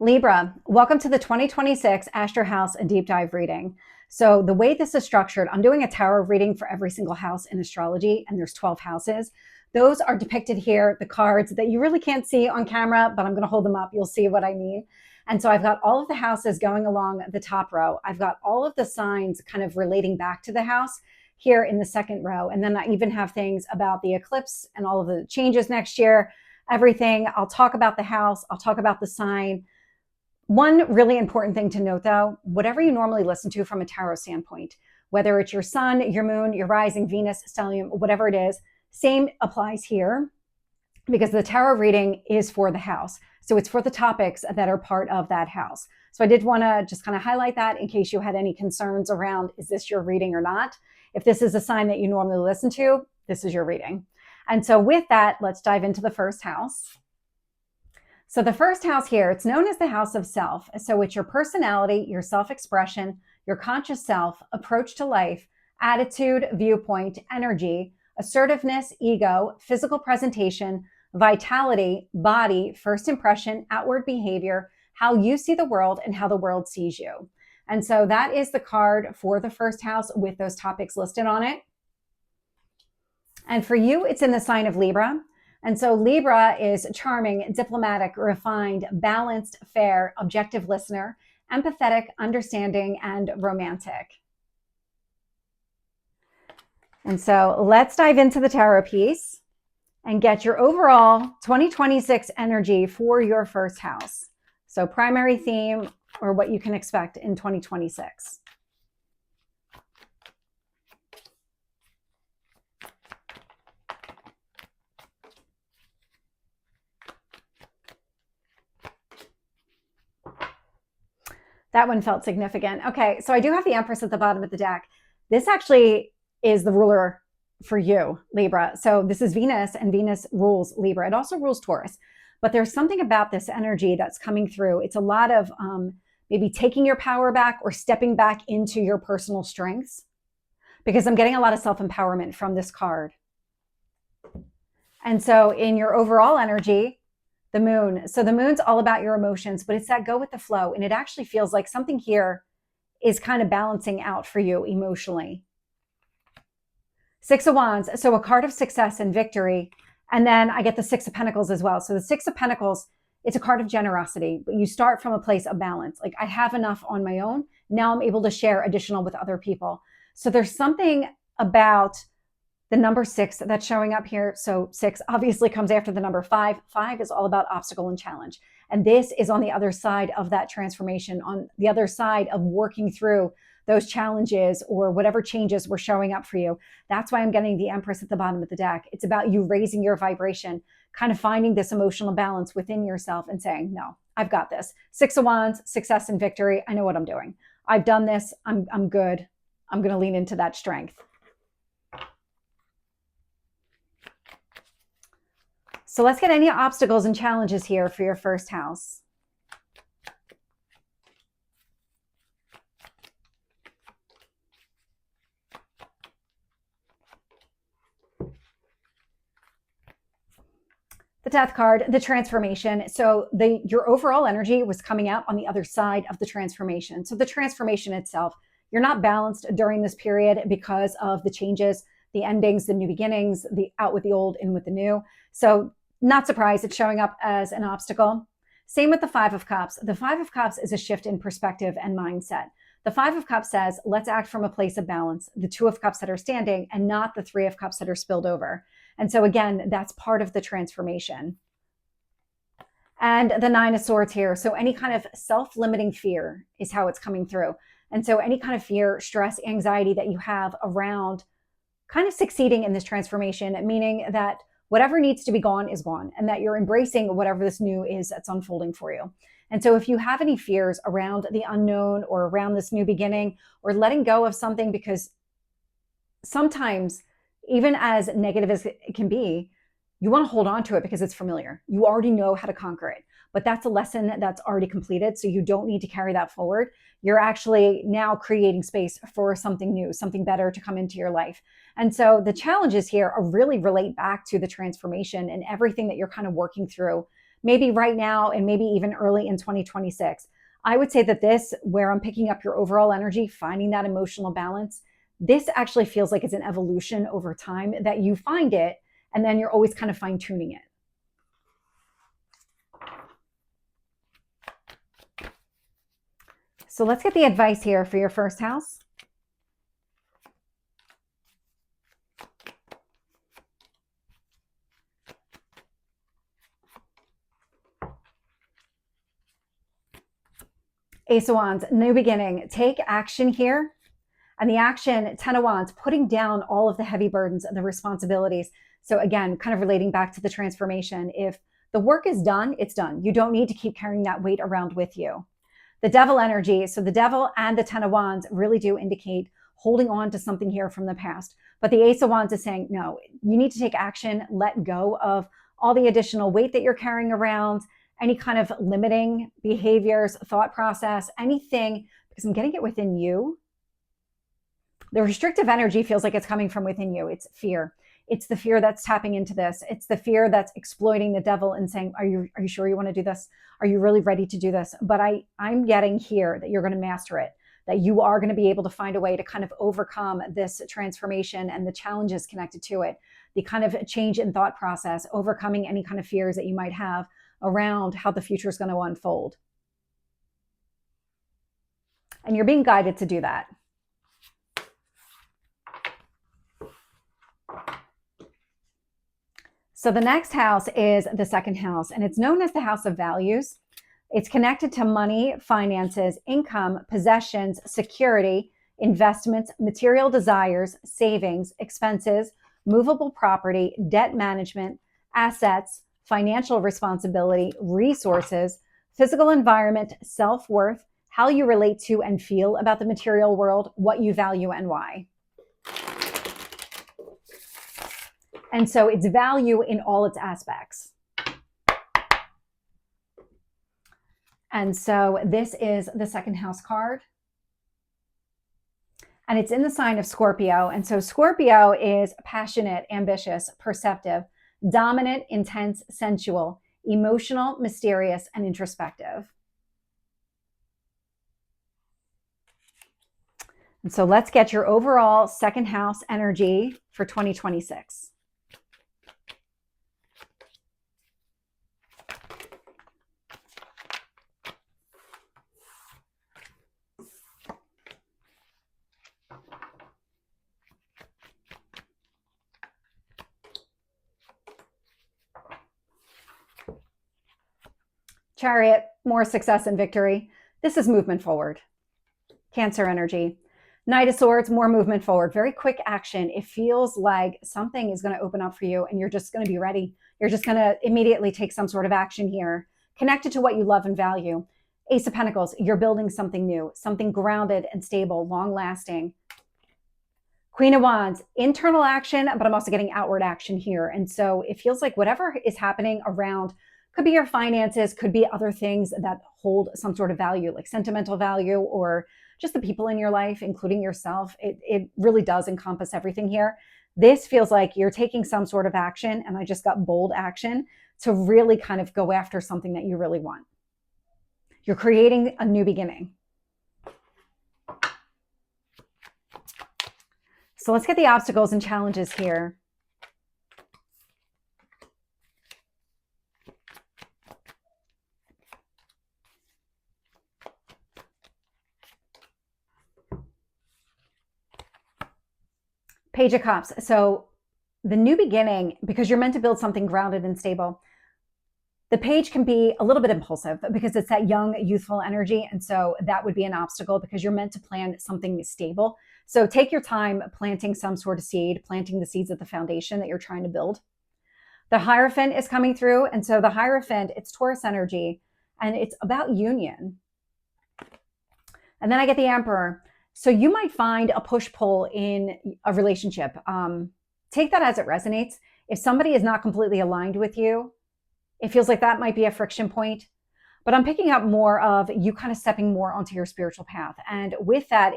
Libra, welcome to the 2026 AstroHouse Deep Dive reading. So the way this is structured, I'm doing a tarot reading for every single house in astrology, and there's 12 houses. Those are depicted here, the cards that you really can't see on camera, but I'm going to hold them up. You'll see what I mean. And so I've got all of the houses going along the top row. I've got all of the signs kind of relating back to the house here in the second row. And then I even have things about the eclipse and all of the changes next year, everything. I'll talk about the house. I'll talk about the sign. One really important thing to note, though, whatever you normally listen to from a tarot standpoint, whether it's your sun, your moon, your rising, Venus, stellium, whatever it is, same applies here because the tarot reading is for the house. So it's for the topics that are part of that house. So I did want to just kind of highlight that in case you had any concerns around, is this your reading or not? If this is a sign that you normally listen to, this is your reading. And so with that, let's dive into the first house. So the first house here, it's known as the house of self. So it's your personality, your self-expression, your conscious self, approach to life, attitude, viewpoint, energy, assertiveness, ego, physical presentation, vitality, body, first impression, outward behavior, how you see the world and how the world sees you. And so that is the card for the first house with those topics listed on it. And for you, it's in the sign of Libra. And so Libra is charming, diplomatic, refined, balanced, fair, objective listener, empathetic, understanding, and romantic. And so let's dive into the tarot piece and get your overall 2026 energy for your first house. So primary theme or what you can expect in 2026. That one felt significant. Okay, so I do have the Empress at the bottom of the deck. This actually is the ruler for you, Libra. So this is Venus, and Venus rules Libra. It also rules Taurus. But there's something about this energy that's coming through. It's a lot of maybe taking your power back or stepping back into your personal strengths, because I'm getting a lot of self-empowerment from this card. And so in your overall energy, the moon. So the moon's all about your emotions, but it's that go with the flow. And it actually feels like something here is kind of balancing out for you emotionally. Six of Wands. So a card of success and victory. And then I get the Six of Pentacles as well. So the Six of Pentacles, it's a card of generosity, but you start from a place of balance. Like, I have enough on my own. Now I'm able to share additional with other people. So there's something about the number 6 that's showing up here. So 6 obviously comes after the number 5. 5 is all about obstacle and challenge. And this is on the other side of that transformation, on the other side of working through those challenges or whatever changes were showing up for you. That's why I'm getting the Empress at the bottom of the deck. It's about you raising your vibration, kind of finding this emotional balance within yourself and saying, no, I've got this. 6 of Wands, success and victory. I know what I'm doing. I've done this. I'm good. I'm going to lean into that strength. So let's get any obstacles and challenges here for your first house. The Death card, the transformation. So your overall energy was coming out on the other side of the transformation. So the transformation itself, you're not balanced during this period because of the changes, the endings, the new beginnings, the out with the old, in with the new. So not surprised it's showing up as an obstacle. Same with the Five of Cups. The Five of Cups is a shift in perspective and mindset. The Five of Cups says, let's act from a place of balance. The Two of Cups that are standing and not the Three of Cups that are spilled over. And so again, that's part of the transformation. And the Nine of Swords here. So any kind of self-limiting fear is how it's coming through. And so any kind of fear, stress, anxiety that you have around kind of succeeding in this transformation, meaning that whatever needs to be gone is gone, and that you're embracing whatever this new is that's unfolding for you. And so if you have any fears around the unknown or around this new beginning or letting go of something, because sometimes, even as negative as it can be, you want to hold on to it because it's familiar. You already know how to conquer it, but that's a lesson that's already completed. So you don't need to carry that forward. You're actually now creating space for something new, something better to come into your life. And so the challenges here are really relate back to the transformation and everything that you're kind of working through maybe right now and maybe even early in 2026. I would say that this, where I'm picking up your overall energy, finding that emotional balance, this actually feels like it's an evolution over time that you find it, and then you're always kind of fine tuning it. So let's get the advice here for your first house. Ace of Wands, new beginning. Take action here. And the action, 10 of Wands, putting down all of the heavy burdens and the responsibilities. So again, kind of relating back to the transformation. If the work is done, it's done. You don't need to keep carrying that weight around with you. The Devil energy, so the Devil and the 10 of Wands really do indicate holding on to something here from the past. But the Ace of Wands is saying, no, you need to take action, let go of all the additional weight that you're carrying around, any kind of limiting behaviors, thought process, anything, because I'm getting it within you. The restrictive energy feels like it's coming from within you. It's fear. It's the fear that's tapping into this. It's the fear that's exploiting the devil and saying, are you sure you want to do this? Are you really ready to do this? But I'm getting here that you're going to master it, that you are going to be able to find a way to kind of overcome this transformation and the challenges connected to it, the kind of change in thought process, overcoming any kind of fears that you might have around how the future is going to unfold. And you're being guided to do that. So the next house is the second house, and it's known as the house of values. It's connected to money, finances, income, possessions, security, investments, material desires, savings, expenses, movable property, debt management, assets, financial responsibility, resources, physical environment, self-worth, how you relate to and feel about the material world, what you value and why. And so it's value in all its aspects. And so this is the second house card. And it's in the sign of Scorpio. And so Scorpio is passionate, ambitious, perceptive, dominant, intense, sensual, emotional, mysterious, and introspective. And so let's get your overall second house energy for 2026. Chariot, more success and victory. This is movement forward. Cancer energy. Knight of Swords, more movement forward. Very quick action. It feels like something is going to open up for you and you're just going to be ready. You're just going to immediately take some sort of action here, connected to what you love and value. Ace of Pentacles, you're building something new, something grounded and stable, long-lasting. Queen of Wands, internal action, but I'm also getting outward action here. And so it feels like whatever is happening around, could be your finances, could be other things that hold some sort of value, like sentimental value, or just the people in your life, including yourself. It really does encompass everything here. This feels like you're taking some sort of action, and I just got bold action to really kind of go after something that you really want. You're creating a new beginning. So let's get the obstacles and challenges here. Page of Cups. So the new beginning, because you're meant to build something grounded and stable, the page can be a little bit impulsive because it's that young, youthful energy. And so that would be an obstacle because you're meant to plan something stable. So take your time planting some sort of seed, planting the seeds of the foundation that you're trying to build. The Hierophant is coming through. And so the Hierophant, it's Taurus energy, and it's about union. And then I get the Emperor. So you might find a push-pull in a relationship. Take that as it resonates. If somebody is not completely aligned with you, it feels like that might be a friction point. But I'm picking up more of you kind of stepping more onto your spiritual path. And with that,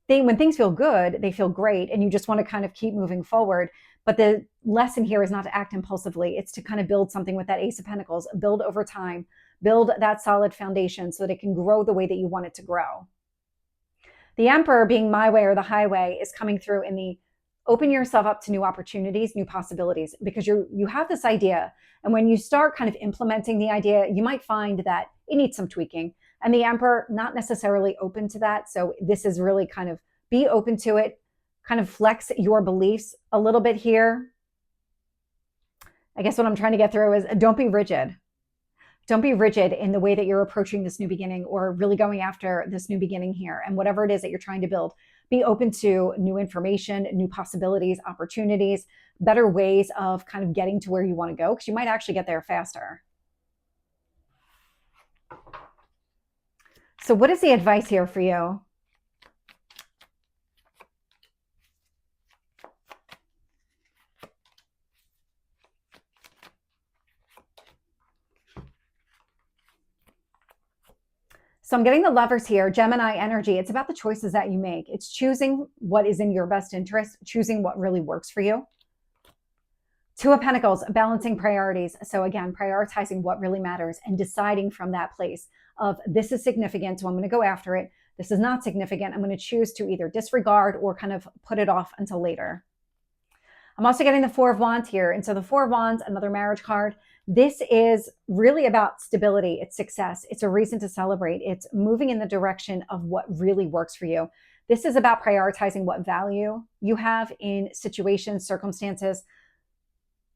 when things feel good, they feel great, and you just want to kind of keep moving forward. But the lesson here is not to act impulsively. It's to kind of build something with that Ace of Pentacles, build over time, build that solid foundation so that it can grow the way that you want it to grow. The Emperor, being my way or the highway, is coming through in the open yourself up to new opportunities, new possibilities, because you have this idea. And when you start kind of implementing the idea, you might find that it needs some tweaking. And the Emperor, not necessarily open to that. So this is really kind of be open to it, kind of flex your beliefs a little bit here. I guess what I'm trying to get through is don't be rigid. Don't be rigid in the way that you're approaching this new beginning or really going after this new beginning here. And whatever it is that you're trying to build, be open to new information, new possibilities, opportunities, better ways of kind of getting to where you want to go, because you might actually get there faster. So what is the advice here for you? So I'm getting the Lovers here, Gemini energy. It's about the choices that you make. It's choosing what is in your best interest, choosing what really works for you. Two of Pentacles, balancing priorities. So again, prioritizing what really matters and deciding from that place of this is significant, so I'm going to go after it. This is not significant. I'm going to choose to either disregard or kind of put it off until later. I'm also getting the Four of Wands here. And so the Four of Wands, another marriage card. This is really about stability. It's success. It's a reason to celebrate. It's moving in the direction of what really works for you. This is about prioritizing what value you have in situations, circumstances,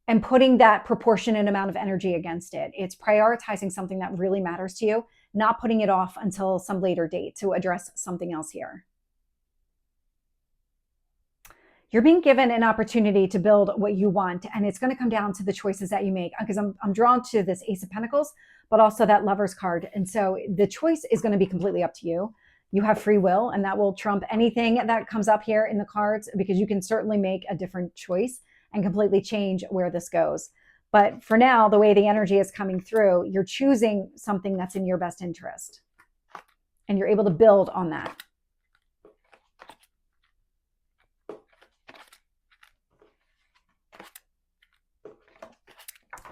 and putting that proportionate amount of energy against it. It's prioritizing something that really matters to you, not putting it off until some later date to address something else here. You're being given an opportunity to build what you want, and it's going to come down to the choices that you make, because I'm drawn to this Ace of Pentacles, but also that Lovers card. And so the choice is going to be completely up to you. You have free will, and that will trump anything that comes up here in the cards, because you can certainly make a different choice and completely change where this goes. But for now, the way the energy is coming through, you're choosing something that's in your best interest, and you're able to build on that.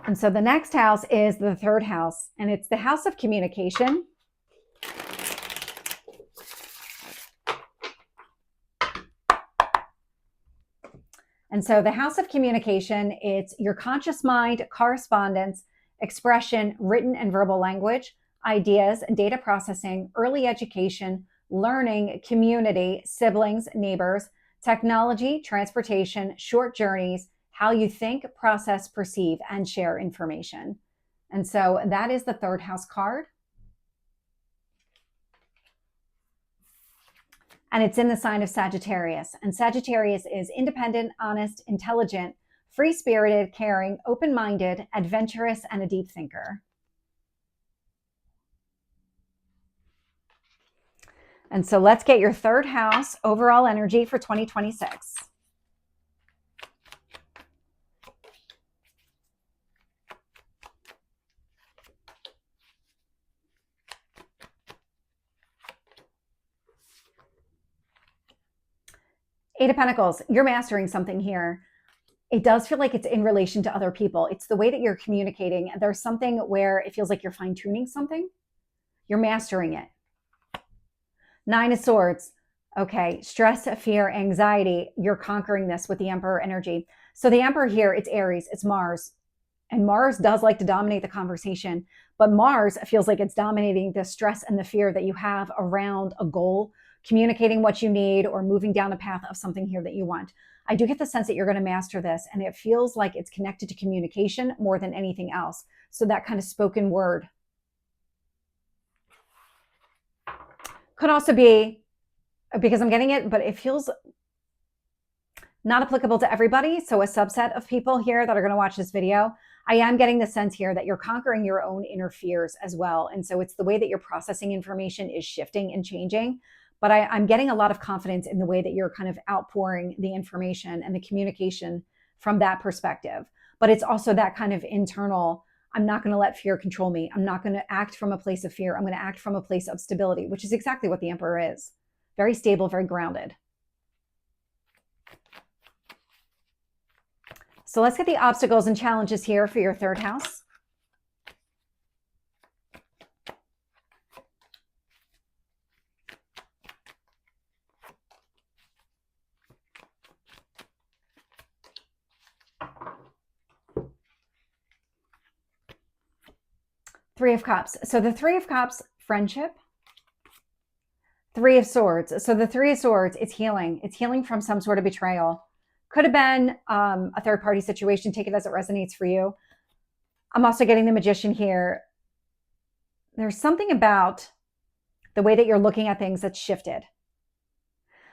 And so the next house is the third house, and it's the house of communication. And so the house of communication, it's your conscious mind, correspondence, expression, written and verbal language, ideas, data processing, early education, learning, community, siblings, neighbors, technology, transportation, short journeys, how you think, process, perceive, and share information. And so that is the third house card. And it's in the sign of Sagittarius. And Sagittarius is independent, honest, intelligent, free-spirited, caring, open-minded, adventurous, and a deep thinker. And so let's get your third house overall energy for 2026. Eight of Pentacles, you're mastering something here. It does feel like it's in relation to other people. It's the way that you're communicating. There's something where it feels like you're fine-tuning something. You're mastering it. Nine of Swords. Okay, stress, fear, anxiety. You're conquering this with the Emperor energy. So the Emperor here, it's Aries, it's Mars. And Mars does like to dominate the conversation. But Mars feels like it's dominating the stress and the fear that you have around a goal, communicating what you need, or moving down a path of something here that you want. I do get the sense that you're going to master this, and it feels like it's connected to communication more than anything else. So that kind of spoken word. Could also be, because I'm getting it, but it feels not applicable to everybody. So a subset of people here that are going to watch this video, I am getting the sense here that you're conquering your own inner fears as well. And so it's the way that you're processing information is shifting and changing. But I'm getting a lot of confidence in the way that you're kind of outpouring the information and the communication from that perspective. But it's also that kind of internal, I'm not going to let fear control me. I'm not going to act from a place of fear. I'm going to act from a place of stability, which is exactly what the Emperor is. Very stable, very grounded. So let's get the obstacles and challenges here for your third house. Three of Cups. So the Three of Cups, friendship. Three of Swords. So the Three of Swords, it's healing. It's healing from some sort of betrayal. Could have been a third-party situation. Take it as it resonates for you. I'm also getting the Magician here. There's something about the way that you're looking at things that's shifted.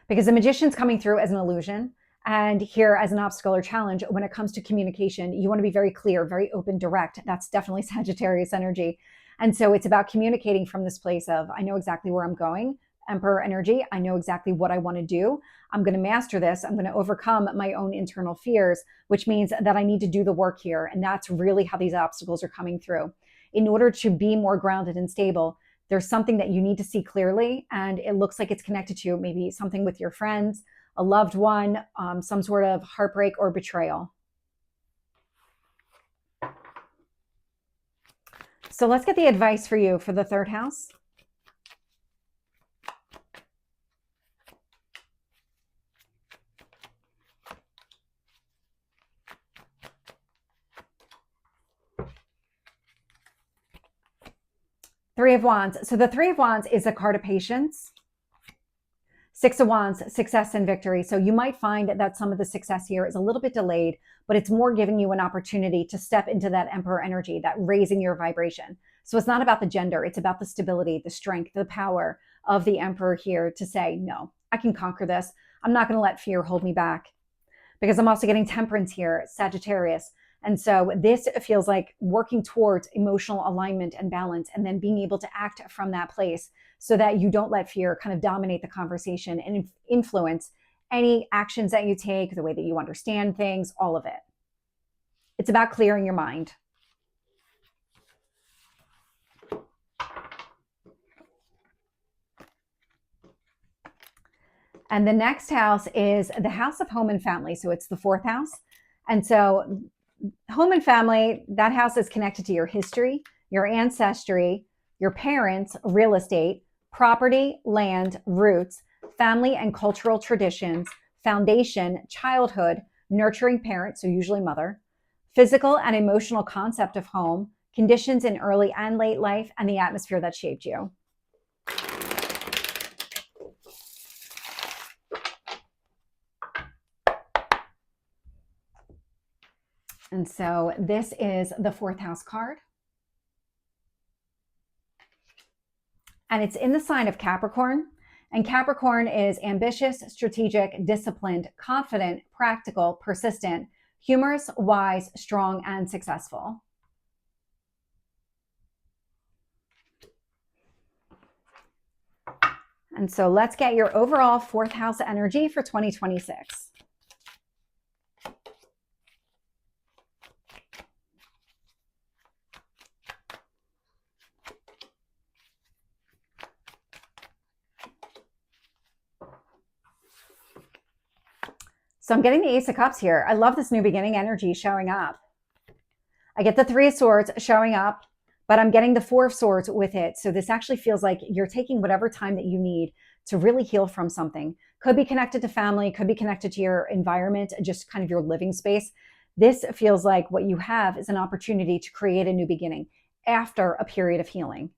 Because the Magician's coming through as an illusion. And here as an obstacle or challenge, when it comes to communication, you want to be very clear, very open, direct. That's definitely Sagittarius energy. And so it's about communicating from this place of, I know exactly where I'm going. Emperor energy. I know exactly what I want to do. I'm going to master this. I'm going to overcome my own internal fears, which means that I need to do the work here. And that's really how these obstacles are coming through. In order to be more grounded and stable, there's something that you need to see clearly. And it looks like it's connected to maybe something with your friends, a loved one, some sort of heartbreak or betrayal. So let's get the advice for you for the third house. Three of Wands. So the Three of Wands is a card of patience. Six of Wands, success and victory. So you might find that some of the success here is a little bit delayed, but it's more giving you an opportunity to step into that Emperor energy, that raising your vibration. So it's not about the gender. It's about the stability, the strength, the power of the Emperor here to say, no, I can conquer this. I'm not going to let fear hold me back. Because I'm also getting Temperance here, Sagittarius. And so this feels like working towards emotional alignment and balance, and then being able to act from that place so that you don't let fear kind of dominate the conversation and influence any actions that you take, the way that you understand things, all of it. It's about clearing your mind. And the next house is the house of home and family. So it's the fourth house. And so home and family, that house is connected to your history, your ancestry, your parents, real estate, property, land, roots, family and cultural traditions, foundation, childhood, nurturing parents, so usually mother, physical and emotional concept of home, conditions in early and late life, and the atmosphere that shaped you. And so this is the fourth house card. And it's in the sign of Capricorn. And Capricorn is ambitious, strategic, disciplined, confident, practical, persistent, humorous, wise, strong, and successful. And so let's get your overall fourth house energy for 2026. So I'm getting the Ace of Cups here. I love this new beginning energy showing up. I get the Three of Swords showing up, but I'm getting the Four of Swords with it. So this actually feels like you're taking whatever time that you need to really heal from something. Could be connected to family, could be connected to your environment, just kind of your living space. This feels like what you have is an opportunity to create a new beginning after a period of healing.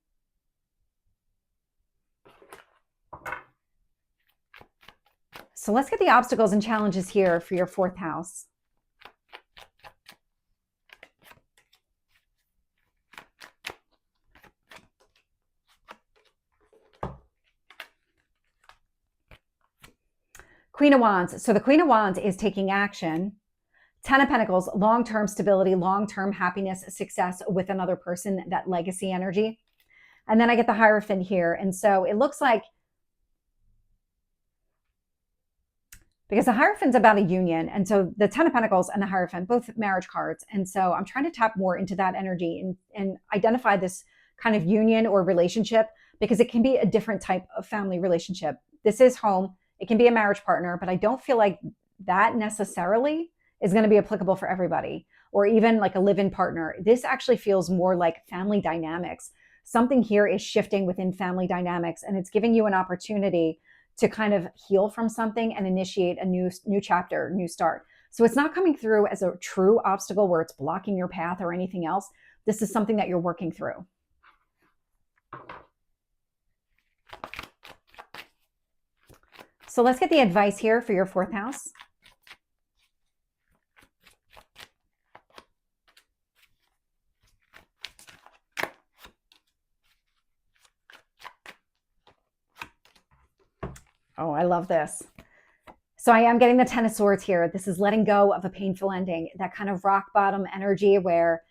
So let's get the obstacles and challenges here for your fourth house. Queen of Wands. So the Queen of Wands is taking action. Ten of Pentacles, long-term stability, long-term happiness, success with another person, that legacy energy. And then I get the Hierophant here. And so it looks like, because the Hierophant's about a union. And so the Ten of Pentacles and the Hierophant, both marriage cards. And so I'm trying to tap more into that energy and identify this kind of union or relationship, because it can be a different type of family relationship. This is home. It can be a marriage partner, but I don't feel like that necessarily is going to be applicable for everybody, or even like a live-in partner. This actually feels more like family dynamics. Something here is shifting within family dynamics, and it's giving you an opportunity to kind of heal from something and initiate a new chapter, new start. So it's not coming through as a true obstacle where it's blocking your path or anything else. This is something that you're working through. So let's get the advice here for your 4th house. Oh, I love this. So I am getting the 10 of Swords here. This is letting go of a painful ending, that kind of rock bottom energy where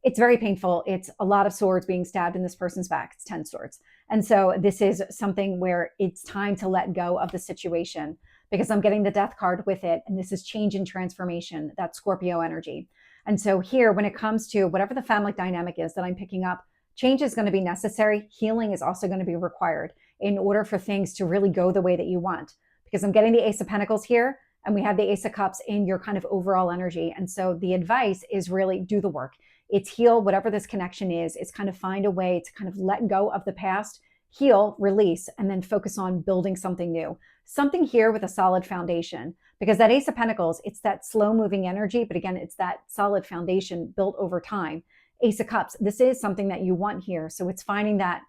it's very painful. It's a lot of swords being stabbed in this person's back. It's 10 swords. And so this is something where it's time to let go of the situation, because I'm getting the Death card with it. And this is change and transformation, that Scorpio energy. And so here, when it comes to whatever the family dynamic is that I'm picking up, change is going to be necessary. Healing is also going to be required in order for things to really go the way that you want. Because I'm getting the Ace of Pentacles here, and we have the Ace of Cups in your kind of overall energy. And so the advice is really do the work. It's heal whatever this connection is. It's kind of find a way to kind of let go of the past, heal, release, and then focus on building something new. Something here with a solid foundation, because that Ace of Pentacles, it's that slow moving energy. But again, it's that solid foundation built over time. Ace of Cups, this is something that you want here. So it's finding that,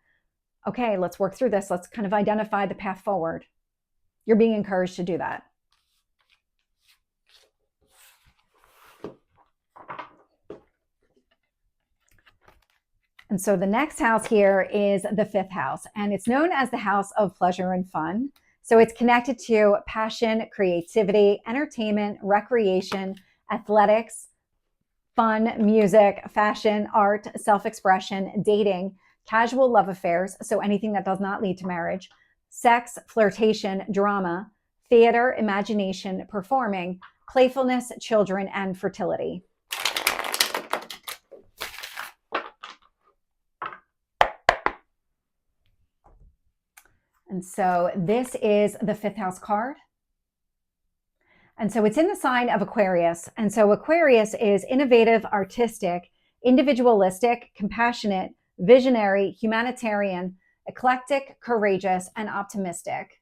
okay, let's work through this. Let's kind of identify the path forward. You're being encouraged to do that. And so the next house here is the 5th house, and it's known as the house of pleasure and fun. So it's connected to passion, creativity, entertainment, recreation, athletics, fun, music, fashion, art, self-expression, dating, casual love affairs, so anything that does not lead to marriage, sex, flirtation, drama, theater, imagination, performing, playfulness, children, and fertility. And so this is the 5th house card. And so it's in the sign of Aquarius. And so Aquarius is innovative, artistic, individualistic, compassionate, visionary, humanitarian, eclectic, courageous, and optimistic.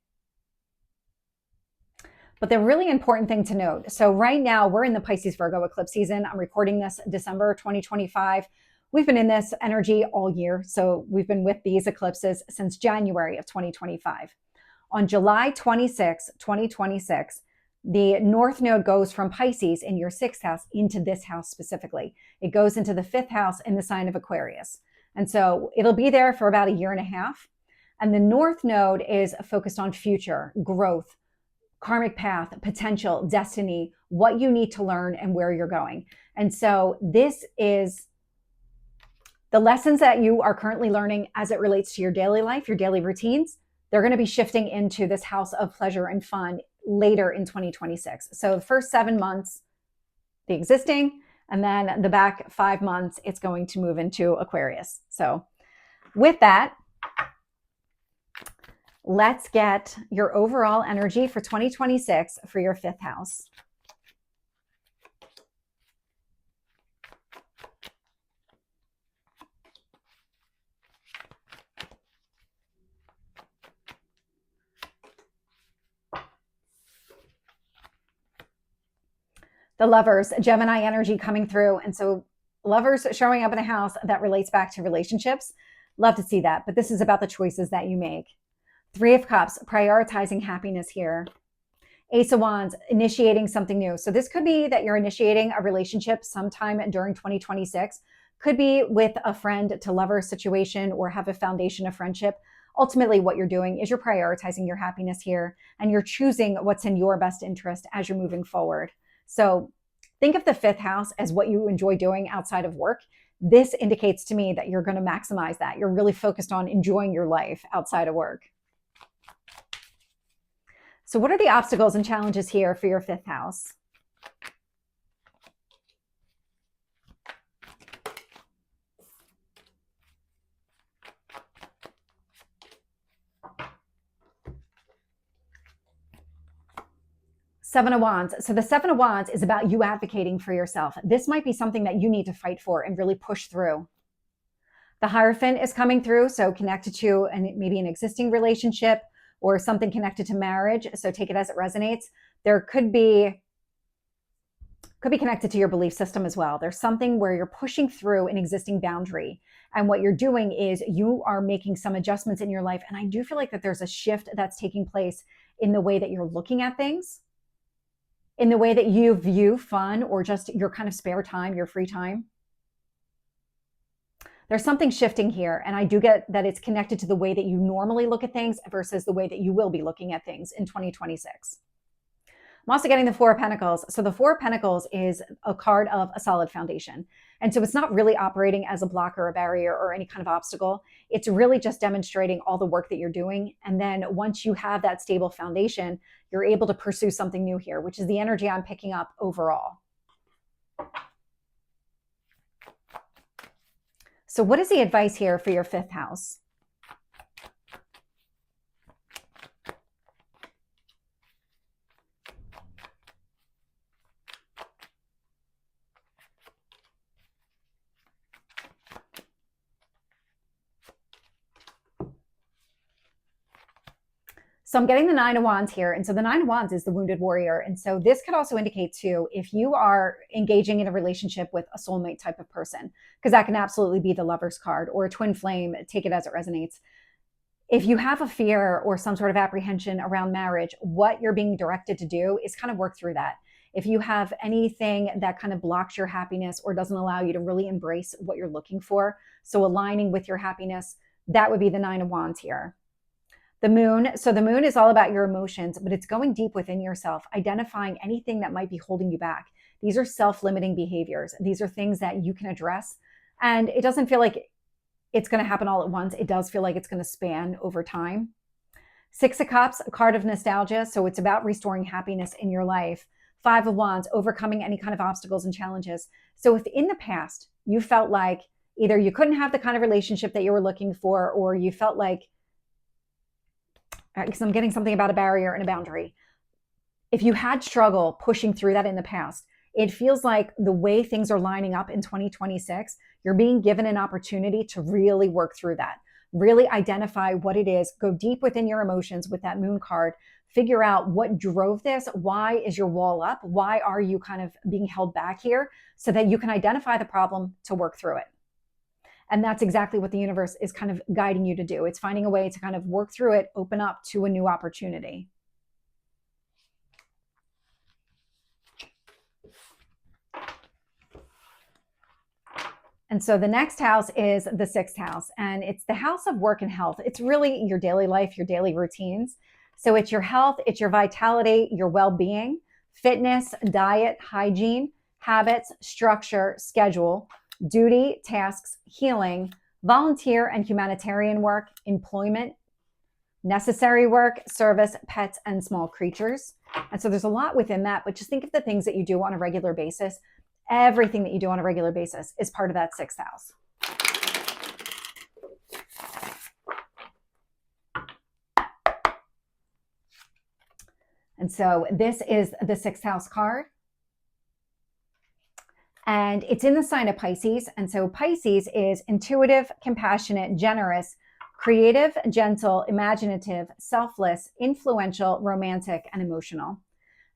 But the really important thing to note, so right now we're in the Pisces Virgo eclipse season. I'm recording this December 2025. We've been in this energy all year. So we've been with these eclipses since January of 2025. On July 26, 2026, the North Node goes from Pisces in your 6th house into this house specifically. It goes into the 5th house in the sign of Aquarius. And so it'll be there for about a year and a half. And the North Node is focused on future, growth, karmic path, potential, destiny, what you need to learn and where you're going. And so this is the lessons that you are currently learning as it relates to your daily life, your daily routines. They're going to be shifting into this house of pleasure and fun later in 2026. So the first 7 months, the existing, and then the back 5 months, it's going to move into Aquarius. So with that, let's get your overall energy for 2026 for your 5th house. The Lovers, Gemini energy coming through. And so Lovers showing up in a house that relates back to relationships. Love to see that. But this is about the choices that you make. 3 of Cups, prioritizing happiness here. Ace of Wands, initiating something new. So this could be that you're initiating a relationship sometime during 2026. Could be with a friend to lover situation or have a foundation of friendship. Ultimately, what you're doing is you're prioritizing your happiness here, and you're choosing what's in your best interest as you're moving forward. So think of the 5th house as what you enjoy doing outside of work. This indicates to me that you're going to maximize that. You're really focused on enjoying your life outside of work. So what are the obstacles and challenges here for your 5th house? Seven of Wands. So the Seven of Wands is about you advocating for yourself. This might be something that you need to fight for and really push through. The Hierophant is coming through, so connected to maybe an existing relationship or something connected to marriage. So take it as it resonates. There could be connected to your belief system as well. There's something where you're pushing through an existing boundary. And what you're doing is you are making some adjustments in your life. And I do feel like that there's a shift that's taking place in the way that you're looking at things, in the way that you view fun or just your kind of spare time, your free time. There's something shifting here. And I do get that it's connected to the way that you normally look at things versus the way that you will be looking at things in 2026. I'm also getting the Four of Pentacles. So the Four of Pentacles is a card of a solid foundation. And so it's not really operating as a block or a barrier or any kind of obstacle. It's really just demonstrating all the work that you're doing. And then once you have that stable foundation, you're able to pursue something new here, which is the energy I'm picking up overall. So what is the advice here for your fifth house? So I'm getting the Nine of Wands here. And so the Nine of Wands is the wounded warrior. And so this could also indicate too, if you are engaging in a relationship with a soulmate type of person, because that can absolutely be the Lover's card or a twin flame, take it as it resonates. If you have a fear or some sort of apprehension around marriage, what you're being directed to do is kind of work through that. If you have anything that kind of blocks your happiness or doesn't allow you to really embrace what you're looking for, so aligning with your happiness, that would be the Nine of Wands here. The moon. So the moon is all about your emotions, but it's going deep within yourself, identifying anything that might be holding you back. These are self-limiting behaviors. These are things that you can address. And it doesn't feel like it's going to happen all at once. It does feel like it's going to span over time. Six of Cups, a card of nostalgia. So it's about restoring happiness in your life. Five of Wands, overcoming any kind of obstacles and challenges. So if in the past you felt like either you couldn't have the kind of relationship that you were looking for, or you felt like, because I'm getting something about a barrier and a boundary. If you had struggle pushing through that in the past, it feels like the way things are lining up in 2026, you're being given an opportunity to really work through that, really identify what it is, go deep within your emotions with that moon card, figure out what drove this, why is your wall up, why are you kind of being held back here, so that you can identify the problem to work through it. And that's exactly what the universe is kind of guiding you to do. It's finding a way to kind of work through it, open up to a new opportunity. And so the next house is the sixth house, and it's the house of work and health. It's really your daily life, your daily routines. So it's your health, it's your vitality, your well-being, fitness, diet, hygiene, habits, structure, schedule, duty, tasks, healing, volunteer and humanitarian work, employment, necessary work, service, pets, and small creatures. And so there's a lot within that, but just think of the things that you do on a regular basis. Everything that you do on a regular basis is part of that sixth house. And so this is the sixth house card. And it's in the sign of Pisces. And so Pisces is intuitive, compassionate, generous, creative, gentle, imaginative, selfless, influential, romantic, and emotional.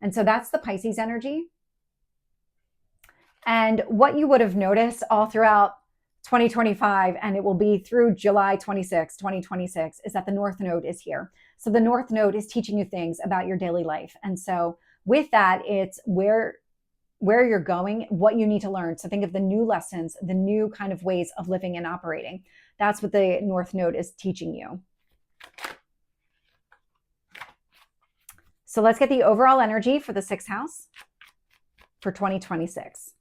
And so that's the Pisces energy. And what you would have noticed all throughout 2025, and it will be through July 26, 2026, is that the North Node is here. So the North Node is teaching you things about your daily life. And so with that, it's where you're going, what you need to learn. So think of the new lessons, the new kind of ways of living and operating. That's what the North Node is teaching you. So let's get the overall energy for the sixth house for 2026.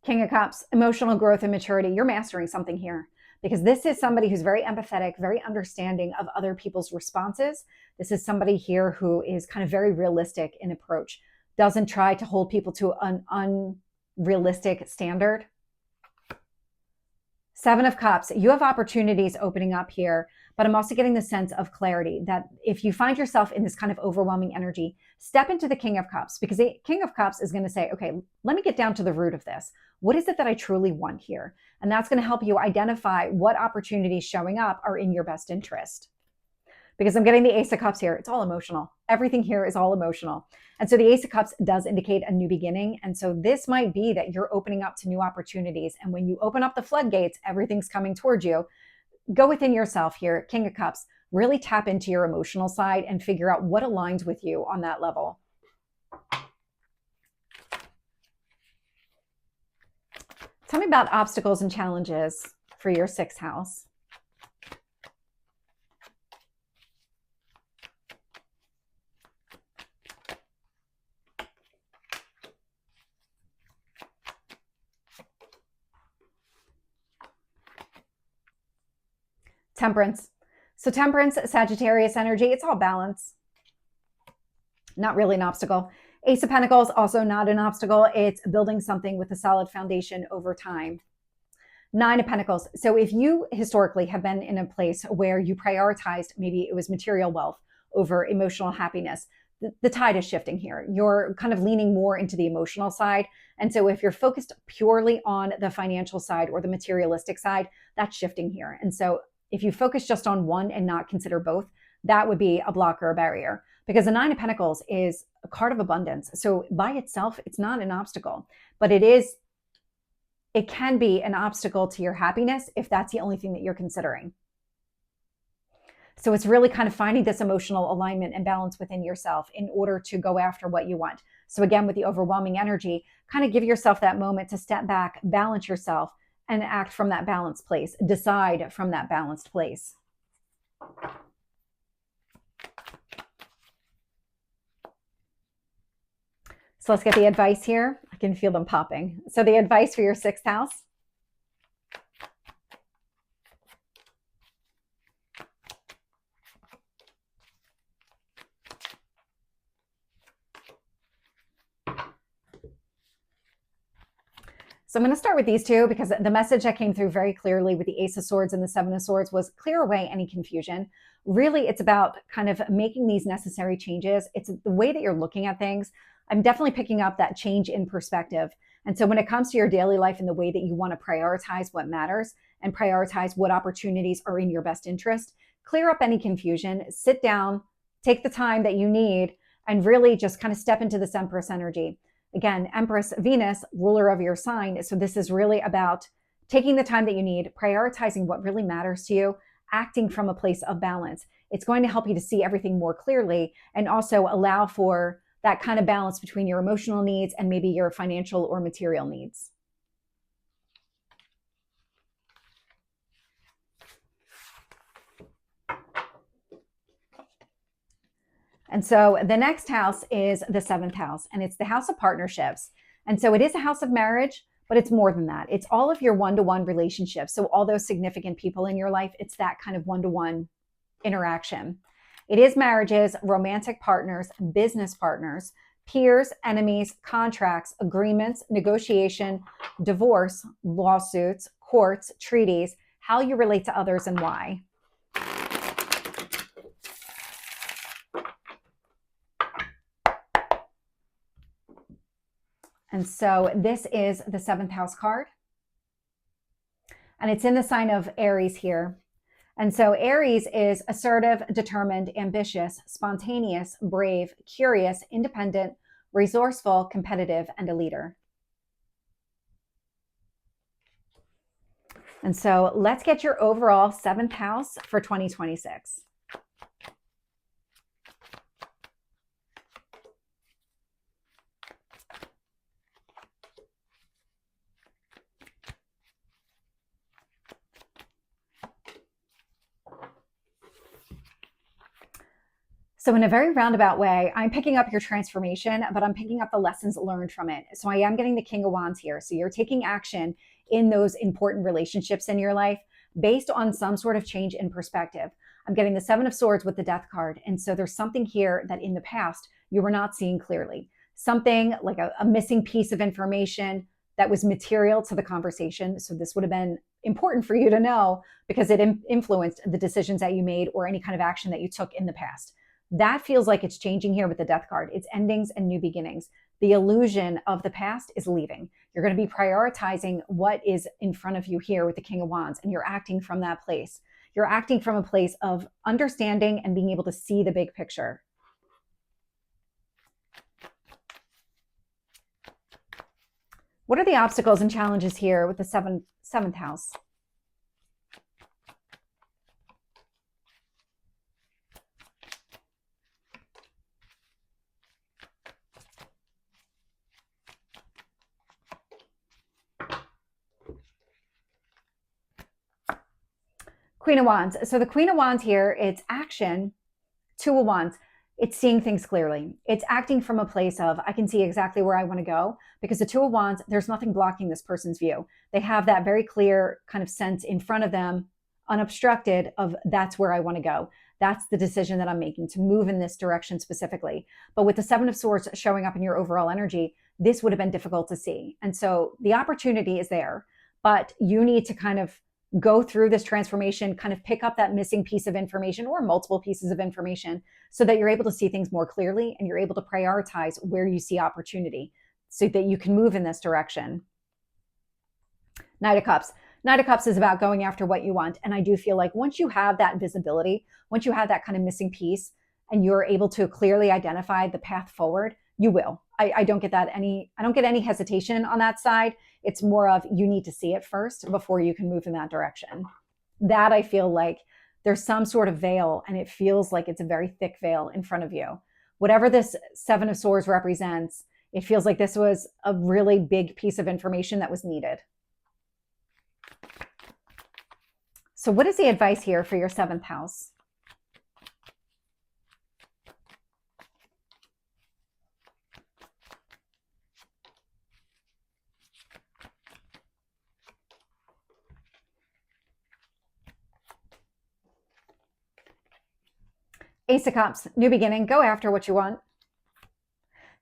King of Cups, emotional growth and maturity. You're mastering something here, because this is somebody who's very empathetic, very understanding of other people's responses. This is somebody here who is kind of very realistic in approach, doesn't try to hold people to an realistic standard. Seven of Cups, you have opportunities opening up here, but I'm also getting the sense of clarity that if you find yourself in this kind of overwhelming energy, step into the King of Cups, because the King of Cups is going to say, okay, let me get down to the root of this. What is it that I truly want here? And that's going to help you identify what opportunities showing up are in your best interest. Because I'm getting the Ace of Cups here. It's all emotional. Everything here is all emotional. And so the Ace of Cups does indicate a new beginning. And so this might be that you're opening up to new opportunities. And when you open up the floodgates, everything's coming towards you. Go within yourself here, King of Cups. Really tap into your emotional side and figure out what aligns with you on that level. Tell me about obstacles and challenges for your 6th house. Temperance. So Temperance, Sagittarius energy, it's all balance. Not really an obstacle. Ace of Pentacles, also not an obstacle. It's building something with a solid foundation over time. 9 of Pentacles. So if you historically have been in a place where you prioritized, maybe it was material wealth over emotional happiness, the tide is shifting here. You're kind of leaning more into the emotional side. And so if you're focused purely on the financial side or the materialistic side, that's shifting here. And so if you focus just on one and not consider both, that would be a block or a barrier, because the 9 of Pentacles is a card of abundance. So by itself, it's not an obstacle, but it can be an obstacle to your happiness if that's the only thing that you're considering. So it's really kind of finding this emotional alignment and balance within yourself in order to go after what you want. So again, with the overwhelming energy, kind of give yourself that moment to step back, balance yourself, and act from that balanced place. Decide from that balanced place. So let's get the advice here. I can feel them popping. So the advice for your 6th house. So I'm going to start with these two because the message that came through very clearly with the Ace of Swords and the 7 of Swords was clear away any confusion. Really, it's about kind of making these necessary changes. It's the way that you're looking at things. I'm definitely picking up that change in perspective. And so when it comes to your daily life and the way that you want to prioritize what matters and prioritize what opportunities are in your best interest, clear up any confusion, sit down, take the time that you need, and really just kind of step into this Empress energy. Again, Empress Venus, ruler of your sign. So this is really about taking the time that you need, prioritizing what really matters to you, acting from a place of balance. It's going to help you to see everything more clearly and also allow for that kind of balance between your emotional needs and maybe your financial or material needs. And so the next house is the 7th house, and it's the house of partnerships. And so it is a house of marriage, but it's more than that. It's all of your one-to-one relationships. So all those significant people in your life, it's that kind of one-to-one interaction. It is marriages, romantic partners, business partners, peers, enemies, contracts, agreements, negotiation, divorce, lawsuits, courts, treaties, how you relate to others and why. And so this is the 7th house card. And it's in the sign of Aries here. And so Aries is assertive, determined, ambitious, spontaneous, brave, curious, independent, resourceful, competitive, and a leader. And so let's get your overall 7th house for 2026. So in a very roundabout way, I'm picking up your transformation, but I'm picking up the lessons learned from it. So I am getting the King of Wands here. So you're taking action in those important relationships in your life based on some sort of change in perspective. I'm getting the 7 of Swords with the Death card. And so there's something here that in the past you were not seeing clearly. Something like a missing piece of information, that was material to the conversation. So this would have been important for you to know because it influenced the decisions that you made or any kind of action that you took in the past. That feels like it's changing here with the Death card. It's endings and new beginnings. The illusion of the past is leaving. You're going to be prioritizing what is in front of you here with the King of Wands, and you're acting from that place. You're acting from a place of understanding and being able to see the big picture. What are the obstacles and challenges here with the seventh house? Queen of Wands. So the Queen of Wands here, it's action. Two of Wands. It's seeing things clearly. It's acting from a place of, I can see exactly where I want to go, because the Two of Wands, there's nothing blocking this person's view. They have that very clear kind of sense in front of them, unobstructed, of that's where I want to go. That's the decision that I'm making, to move in this direction specifically. But with the Seven of Swords showing up in your overall energy, this would have been difficult to see. And so the opportunity is there, but you need to kind of go through this transformation, kind of pick up that missing piece of information or multiple pieces of information so that you're able to see things more clearly and you're able to prioritize where you see opportunity so that you can move in this direction. Knight of Cups. Knight of Cups is about going after what you want. And I do feel like once you have that visibility, once you have that kind of missing piece and you're able to clearly identify the path forward, you will. I don't get any hesitation on that side. It's more of you need to see it first before you can move in that direction. That I feel like there's some sort of veil and it feels like it's a very thick veil in front of you. Whatever this Seven of Swords represents, it feels like this was a really big piece of information that was needed. So what is the advice here for your seventh house? Ace of Cups, new beginning, go after what you want.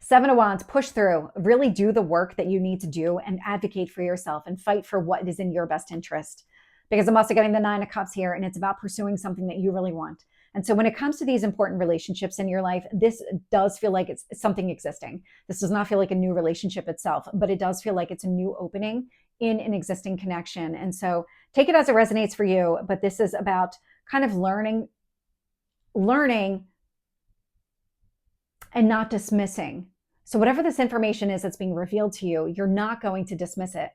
Seven of Wands, push through, really do the work that you need to do and advocate for yourself and fight for what is in your best interest. Because I'm also getting the Nine of Cups here and it's about pursuing something that you really want. And so when it comes to these important relationships in your life, this does feel like it's something existing. This does not feel like a new relationship itself, but it does feel like it's a new opening in an existing connection. And so take it as it resonates for you, but this is about kind of learning and not dismissing. So whatever this information is that's being revealed to you, you're not going to dismiss it.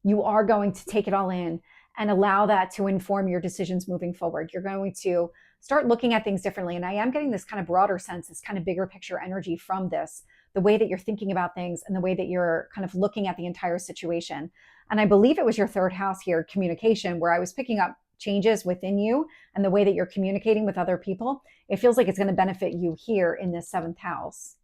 You are going to take it all in and allow that to inform your decisions moving forward. You're going to start looking at things differently. And I am getting this kind of broader sense, this kind of bigger picture energy from this, the way that you're thinking about things and the way that you're kind of looking at the entire situation. And I believe it was your third house here, communication, where I was picking up changes within you and the way that you're communicating with other people. It feels like it's going to benefit you here in this seventh house.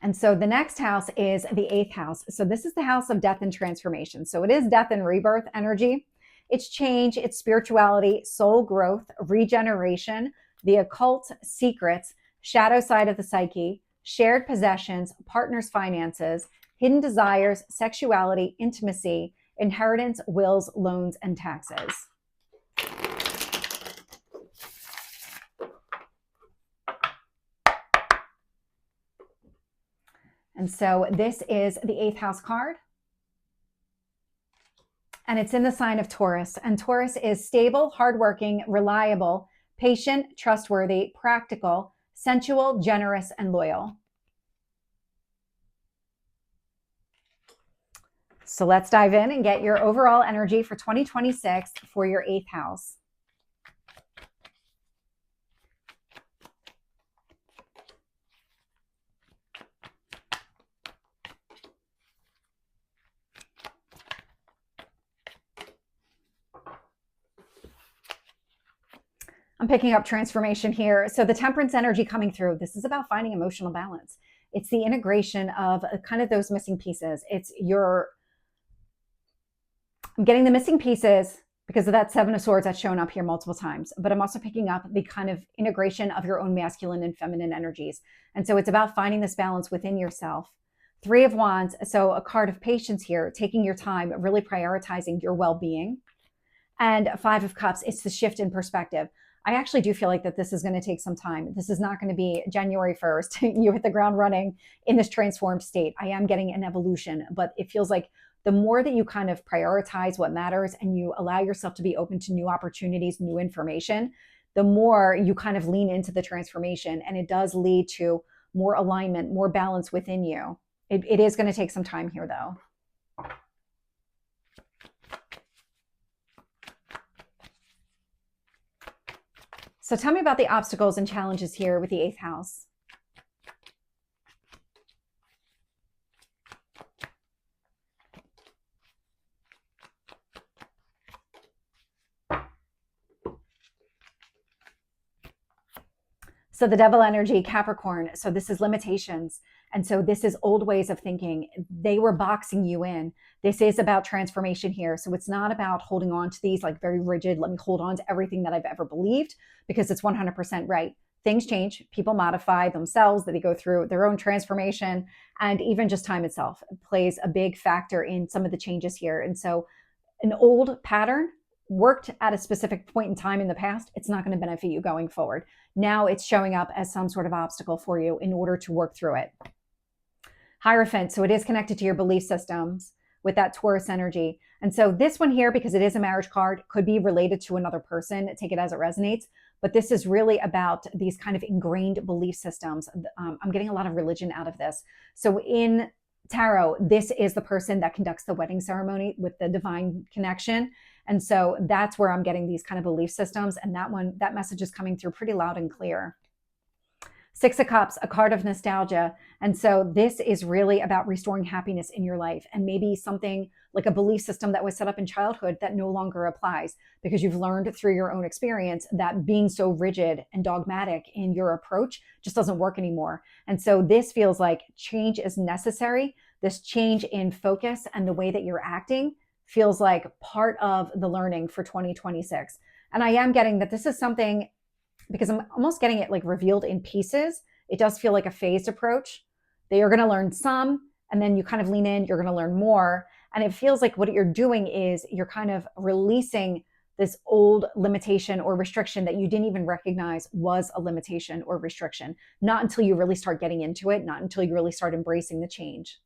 And so the next house is the eighth house. So this is the house of death and transformation. So it is death and rebirth energy. It's change, it's spirituality, soul growth, regeneration, the occult, secrets, shadow side of the psyche, shared possessions, partners' finances, hidden desires, sexuality, intimacy, inheritance, wills, loans, and taxes. And so this is the eighth house card. And it's in the sign of Taurus. And Taurus is stable, hardworking, reliable, patient, trustworthy, practical, sensual, generous, and loyal. So let's dive in and get your overall energy for 2026 for your eighth house. I'm picking up transformation here. So the temperance energy coming through, this is about finding emotional balance. It's the integration of kind of those missing pieces. I'm getting the missing pieces because of that Seven of Swords that's shown up here multiple times. But I'm also picking up the kind of integration of your own masculine and feminine energies. And so it's about finding this balance within yourself. Three of Wands, so a card of patience here, taking your time, really prioritizing your well-being. And Five of Cups, it's the shift in perspective. I actually do feel like that this is going to take some time. This is not going to be January 1st. You hit the ground running in this transformed state. I am getting an evolution, but it feels like the more that you kind of prioritize what matters and you allow yourself to be open to new opportunities, new information, the more you kind of lean into the transformation. And it does lead to more alignment, more balance within you. It is going to take some time here, though. So tell me about the obstacles and challenges here with the 8th house. So the devil energy, Capricorn. So this is limitations. And so this is old ways of thinking. They were boxing you in. This is about transformation here. So it's not about holding on to these like very rigid, let me hold on to everything that I've ever believed, because it's 100% right. Things change. People modify themselves, that they go through their own transformation. And even just time itself plays a big factor in some of the changes here. And so an old pattern worked at a specific point in time in the past, it's not going to benefit you going forward. Now it's showing up as some sort of obstacle for you in order to work through it. Hierophant, so it is connected to your belief systems with that Taurus energy. And so this one here, because it is a marriage card, could be related to another person. Take it as it resonates. But this is really about these kind of ingrained belief systems. I'm getting a lot of religion out of this. So in tarot, this is the person that conducts the wedding ceremony with the divine connection. And so that's where I'm getting these kind of belief systems. And that message is coming through pretty loud and clear. 6 of Cups, a card of nostalgia. And so this is really about restoring happiness in your life, and maybe something like a belief system that was set up in childhood that no longer applies because you've learned through your own experience that being so rigid and dogmatic in your approach just doesn't work anymore. And so this feels like change is necessary. This change in focus and the way that you're acting feels like part of the learning for 2026. And I am getting that this is something, because I'm almost getting it like revealed in pieces. It does feel like a phased approach. They are going to learn some, and then you kind of lean in, you're going to learn more. And it feels like what you're doing is you're kind of releasing this old limitation or restriction that you didn't even recognize was a limitation or restriction. Not until you really start getting into it, not until you really start embracing the change.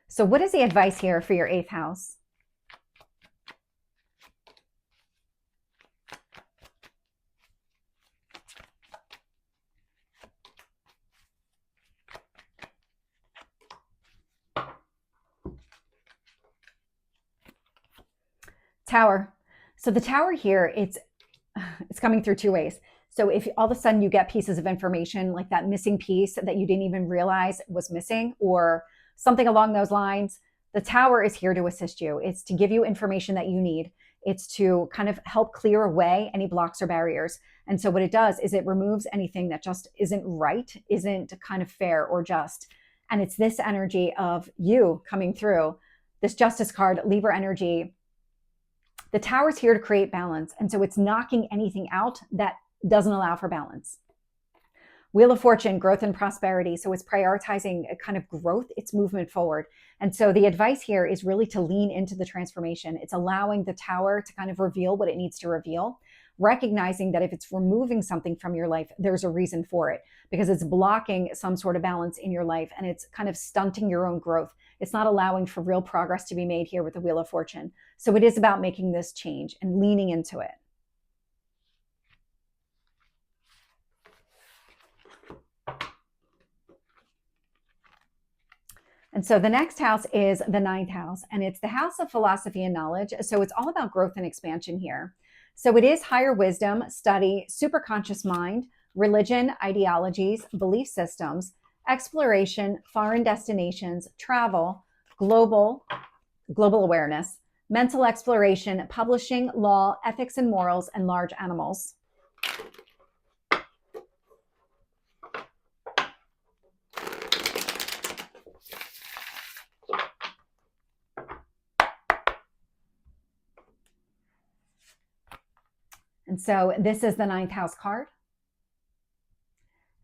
So what is the advice here for your 8th house? Tower. So the Tower here, it's coming through two ways. So if all of a sudden you get pieces of information like that missing piece that you didn't even realize was missing, or something along those lines, the Tower is here to assist you. It's to give you information that you need. It's to kind of help clear away any blocks or barriers. And so what it does is it removes anything that just isn't right, isn't kind of fair or just. And it's this energy of you coming through, this Justice card, Libra energy. The Tower is here to create balance. And so it's knocking anything out that doesn't allow for balance. Wheel of Fortune, growth and prosperity. So it's prioritizing a kind of growth, it's movement forward. And so the advice here is really to lean into the transformation. It's allowing the Tower to kind of reveal what it needs to reveal, recognizing that if it's removing something from your life, there's a reason for it, because it's blocking some sort of balance in your life and it's kind of stunting your own growth. It's not allowing for real progress to be made here with the Wheel of Fortune. So it is about making this change and leaning into it. And so the next house is the 9th house, and it's the house of philosophy and knowledge. So it's all about growth and expansion here. So it is higher wisdom, study, superconscious mind, religion, ideologies, belief systems, exploration, foreign destinations, travel, global awareness, mental exploration, publishing, law, ethics and morals, and large animals. And so this is the 9th house card.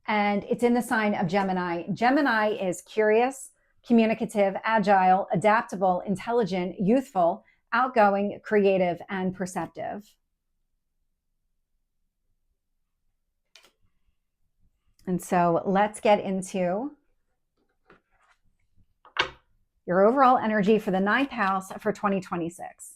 And it's in the sign of Gemini. Gemini is curious, communicative, agile, adaptable, intelligent, youthful, outgoing, creative, and perceptive. And so let's get into your overall energy for the 9th house for 2026.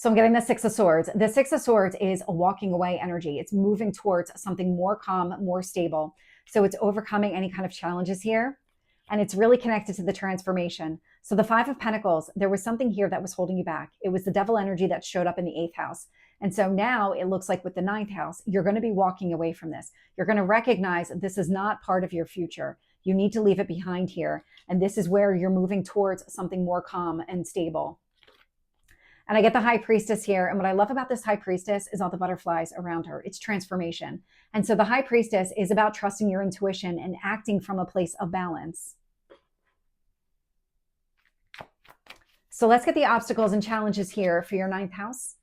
So I'm getting the 6 of Swords. The 6 of Swords is a walking away energy. It's moving towards something more calm, more stable. So it's overcoming any kind of challenges here. And it's really connected to the transformation. So the 5 of Pentacles, there was something here that was holding you back. It was the devil energy that showed up in the 8th house. And so now it looks like with the 9th house, you're going to be walking away from this. You're going to recognize this is not part of your future. You need to leave it behind here. And this is where you're moving towards something more calm and stable. And I get the High Priestess here. And what I love about this High Priestess is all the butterflies around her. It's transformation. And so the High Priestess is about trusting your intuition and acting from a place of balance. So let's get the obstacles and challenges here for your 9th house.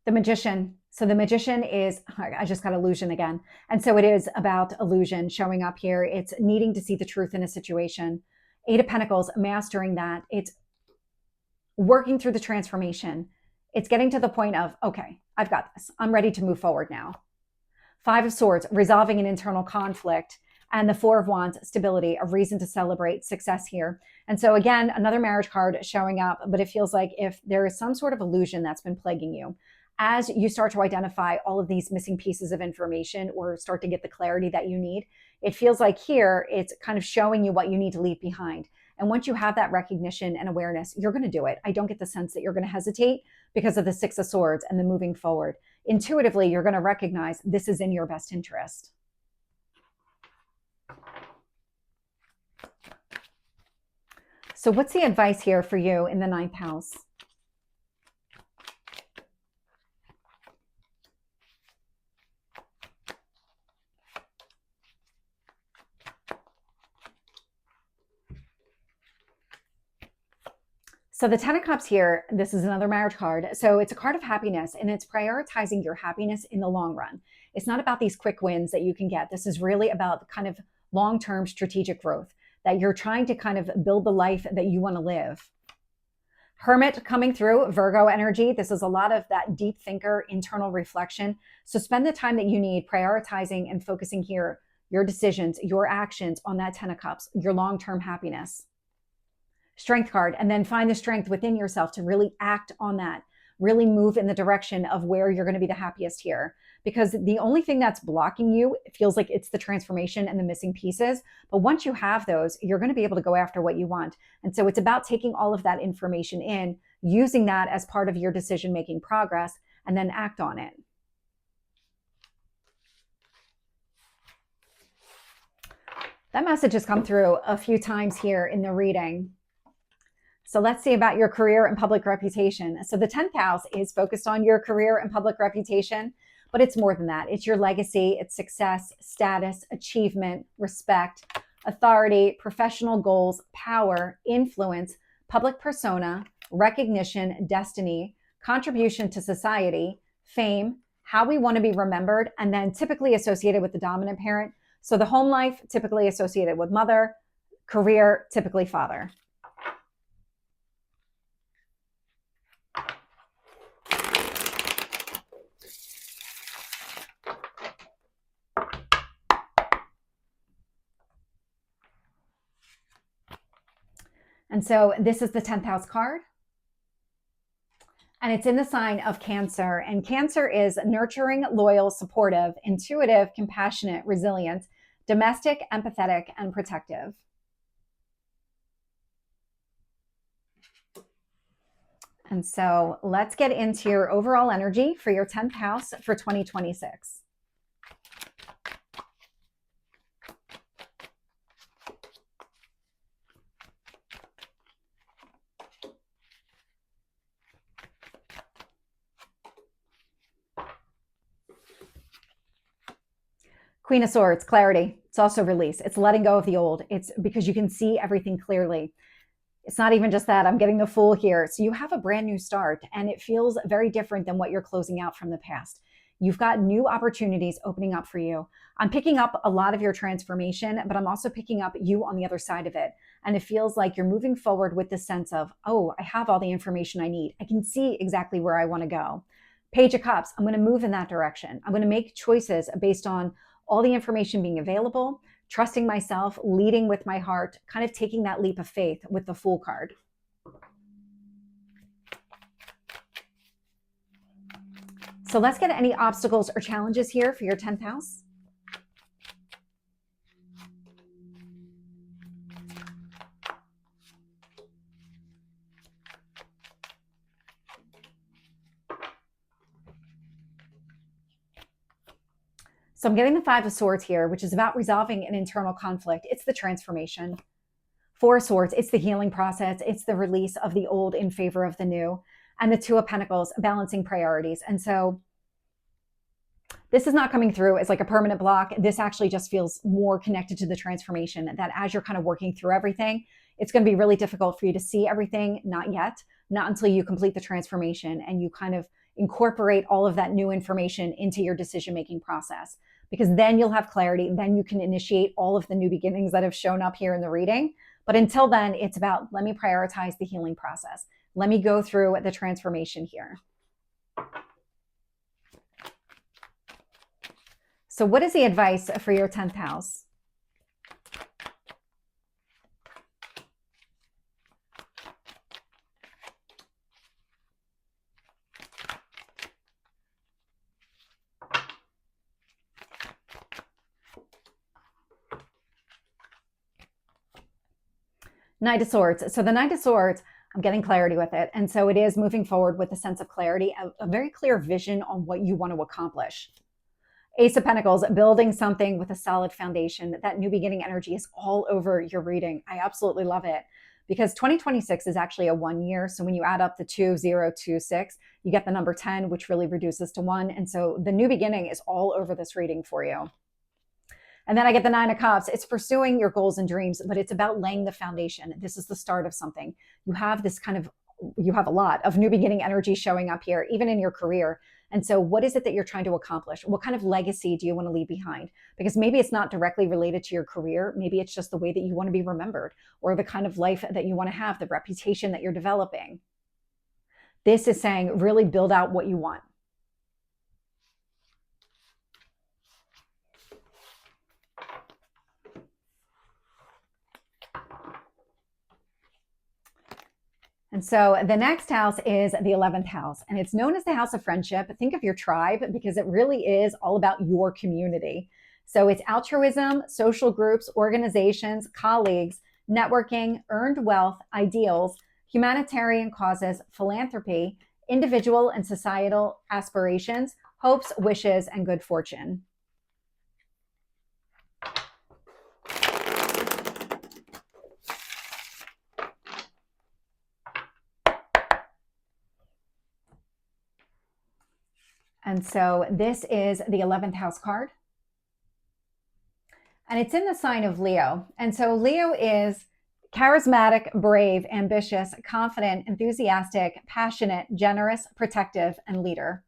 The Magician. So the Magician is, I just got illusion again. And so it is about illusion showing up here. It's needing to see the truth in a situation. 8 of Pentacles, mastering that. It's working through the transformation. It's getting to the point of, okay, I've got this. I'm ready to move forward now. 5 of Swords, resolving an internal conflict. And the 4 of Wands, stability, a reason to celebrate success here. And so again, another marriage card showing up, but it feels like if there is some sort of illusion that's been plaguing you, as you start to identify all of these missing pieces of information or start to get the clarity that you need, it feels like here it's kind of showing you what you need to leave behind. And once you have that recognition and awareness, you're going to do it. I don't get the sense that you're going to hesitate because of the 6 of Swords and the moving forward. Intuitively, you're going to recognize this is in your best interest. So what's the advice here for you in the 9th house? So the 10 of Cups here, this is another marriage card. So it's a card of happiness, and it's prioritizing your happiness in the long run. It's not about these quick wins that you can get. This is really about the kind of long-term strategic growth that you're trying to kind of build the life that you want to live. Hermit coming through, Virgo energy. This is a lot of that deep thinker, internal reflection. So spend the time that you need prioritizing and focusing here, your decisions, your actions on that 10 of Cups, your long-term happiness. Strength card, and then find the strength within yourself to really act on that, really move in the direction of where you're going to be the happiest here. Because the only thing that's blocking you, it feels like it's the transformation and the missing pieces. But once you have those, you're going to be able to go after what you want. And so it's about taking all of that information in, using that as part of your decision-making progress, and then act on it. That message has come through a few times here in the reading. So let's see about your career and public reputation. So the 10th house is focused on your career and public reputation, but it's more than that. It's your legacy, it's success, status, achievement, respect, authority, professional goals, power, influence, public persona, recognition, destiny, contribution to society, fame, how we want to be remembered, and then typically associated with the dominant parent. So the home life, typically associated with mother, career, typically father. And so this is the 10th house card. And it's in the sign of Cancer. And Cancer is nurturing, loyal, supportive, intuitive, compassionate, resilient, domestic, empathetic, and protective. And so let's get into your overall energy for your 10th house for 2026. Queen of Swords, clarity. It's also release. It's letting go of the old. It's because you can see everything clearly. It's not even just that. I'm getting the Fool here. So you have a brand new start, and it feels very different than what you're closing out from the past. You've got new opportunities opening up for you. I'm picking up a lot of your transformation, but I'm also picking up you on the other side of it. And it feels like you're moving forward with this sense of, oh, I have all the information I need. I can see exactly where I want to go. Page of Cups, I'm going to move in that direction. I'm going to make choices based on all the information being available, trusting myself, leading with my heart, kind of taking that leap of faith with the Fool card. So let's get any obstacles or challenges here for your 10th house. So I'm getting the Five of Swords here, which is about resolving an internal conflict. It's the transformation. Four of Swords, it's the healing process. It's the release of the old in favor of the new. And the Two of Pentacles, balancing priorities. And so this is not coming through as like a permanent block. This actually just feels more connected to the transformation, that as you're kind of working through everything, it's going to be really difficult for you to see everything. Not yet, not until you complete the transformation and you kind of incorporate all of that new information into your decision-making process, because then you'll have clarity. Then you can initiate all of the new beginnings that have shown up here in the reading. But until then, it's about, let me prioritize the healing process. Let me go through the transformation here. So what is the advice for your 10th house? Knight of Swords. So the Knight of Swords, I'm getting clarity with it. And so it is moving forward with a sense of clarity, a very clear vision on what you want to accomplish. Ace of Pentacles, building something with a solid foundation. That new beginning energy is all over your reading. I absolutely love it, because 2026 is actually a 1 year. So when you add up the 2026, you get the number 10, which really reduces to 1. And so the new beginning is all over this reading for you. And then I get the Nine of Cups. It's pursuing your goals and dreams, but it's about laying the foundation. This is the start of something. You have this kind of, you have a lot of new beginning energy showing up here, even in your career. And so what is it that you're trying to accomplish? What kind of legacy do you want to leave behind? Because maybe it's not directly related to your career. Maybe it's just the way that you want to be remembered, or the kind of life that you want to have, the reputation that you're developing. This is saying really build out what you want. And so the next house is the 11th house, and it's known as the house of friendship. Think of your tribe, because it really is all about your community. So it's altruism, social groups, organizations, colleagues, networking, earned wealth, ideals, humanitarian causes, philanthropy, individual and societal aspirations, hopes, wishes, and good fortune. And so this is the 11th house card. And it's in the sign of Leo. And so Leo is charismatic, brave, ambitious, confident, enthusiastic, passionate, generous, protective, and leader.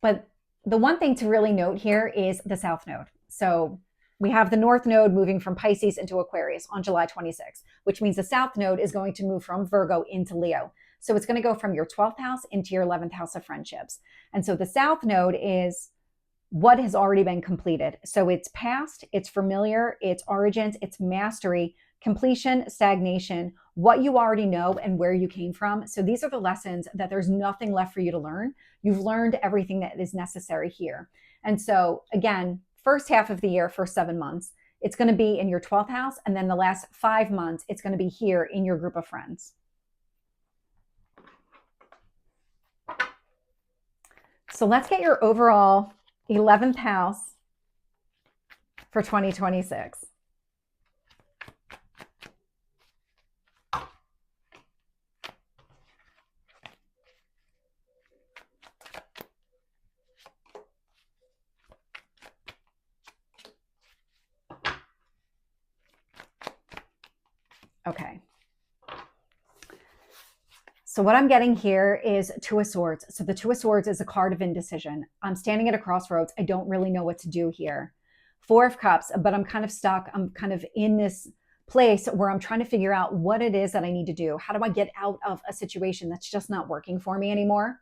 But the one thing to really note here is the South Node. So we have the North Node moving from Pisces into Aquarius on July 26th, which means the South Node is going to move from Virgo into Leo. So it's going to go from your 12th house into your 11th house of friendships. And so the South Node is what has already been completed. So it's past, it's familiar, it's origins, it's mastery, completion, stagnation, what you already know and where you came from. So these are the lessons that there's nothing left for you to learn. You've learned everything that is necessary here. And so again, first half of the year, first 7 months, it's going to be in your 12th house. And then the last 5 months, it's going to be here in your group of friends. So let's get your overall 11th house for 2026. Okay. So what I'm getting here is Two of Swords. So the Two of Swords is a card of indecision. I'm standing at a crossroads. I don't really know what to do here. Four of Cups, but I'm kind of stuck. I'm kind of in this place where I'm trying to figure out what it is that I need to do. How do I get out of a situation that's just not working for me anymore?